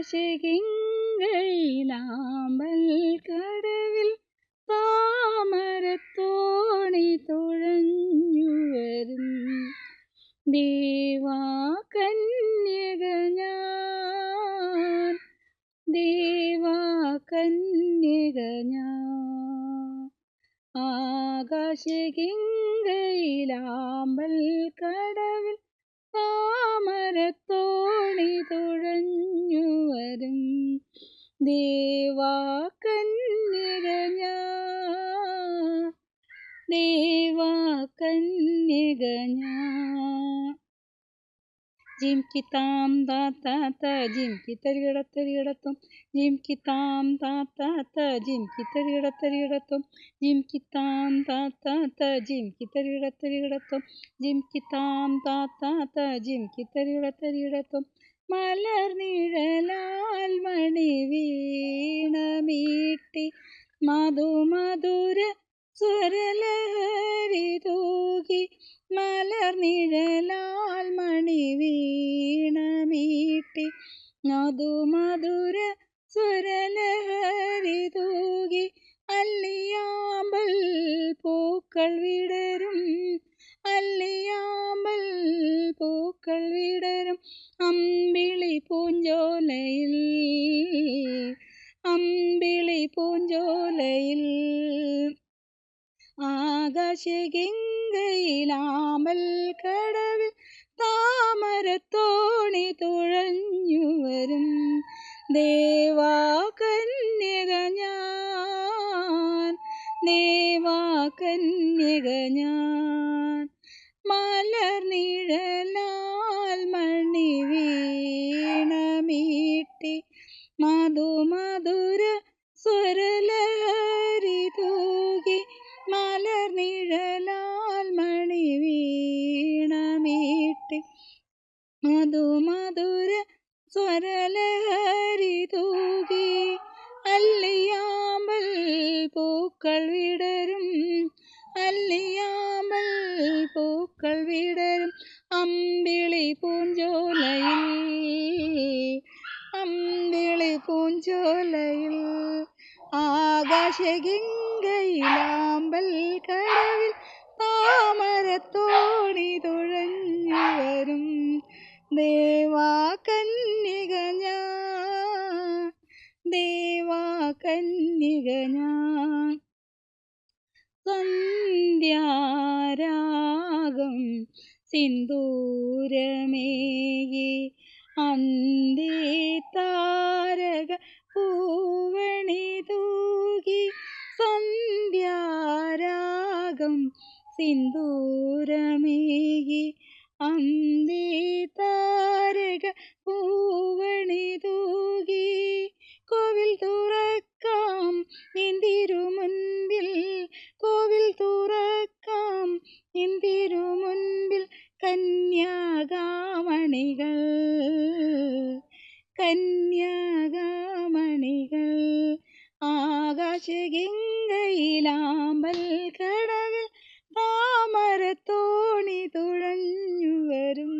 ആകാശഗംഗയിലാമ്പൽ കടവിൽ താമരത്തോണി തുഴഞ്ഞു വരും ദേവാകന്യക ഞാൻ, ദേവാകന്യക ഞാൻ. ആകാശഗംഗയിലാമ്പൽ കടവിൽ താമരത്തോണി തുഴഞ്ഞു വരും ദേവാകന്യക ഞാൻ, ദേവാകന്യക ഞാൻ. ജിംകി താം താത്ത ജിംകി തരികിടത്തരികിടത്തും ജിംകി താം താത്ത ജിംകി തരികിടത്തരികിടത്തും ജിംകി താം താത്ത ജിംകി തരികിടത്തരികിടത്തും ജിംകി താം താത്ത ജിംകി തരികിടത്തരികിടത്തും. മലർനിഴലാൽ മണി വീണമീട്ടി മധുമധുര സ്വരലഹരി തൂകി മലർനിഴലാൽ മണി വീണമീട്ടി മധുമധുര സ്വരലഹരി തൂകി അല്ലിയാമ്പൽ പൂക്കൾ വിടരും അല്ലിയാമ്പൽ പൂക്കൾ വിടരും അമ്പിളി പൂഞ്ചോലയിൽ അമ്പിളി പൂഞ്ചോലയിൽ. ആകാശഗംഗയിലാമ്പൽ കടവിൽ താമരത്തോണി തുഴഞ്ഞു വരും ദേവാകന്യക ഞാൻ, ദേവാകന്യക ഞാൻ. മലർനിഴലാൽ മണി വീണമീട്ടി മധുമധുര സ്വരലഹരി തൂകി മലർനിഴലാൽ മണി വീണമീട്ടി മധുമധുര സ്വരലഹരി തൂകി അല്ലിയാമ്പൽ പൂക്കൾ വിടരും അല്ലിയാമ്പൽ പൂക്കൾ വിടരും അമ്പിളി പൂഞ്ചോലയിൽ അമ്പിളി പൂഞ്ചോലയിൽ. ആകാശഗംഗയിലാമ്പൽ കടവിൽ താമരത്തോണി തുഴഞ്ഞു വരും ദേവാകന്യക ഞാൻ, ദേവാകന്യക ഞാൻ. സന്ധ്യാരാഗം സിന്ദൂരമേകി അന്തിതാരക പൂവണി തൂകി സന്ധ്യാരാഗം സിന്ദൂരമേകി അന്തിതാരക പൂവണി തൂകി കോവിൽ തുറക്കാം നിന്തിരുമുൻപിൽ കോവിൽ തുറക്കാം നിന്തിരുമുൻപിൽ കന്യാകാമണികൾ കന്യാകാമണികൾ. ആകാശഗംഗയിലാമ്പൽ കടവിൽ താമരത്തോണി തുഴഞ്ഞു വരും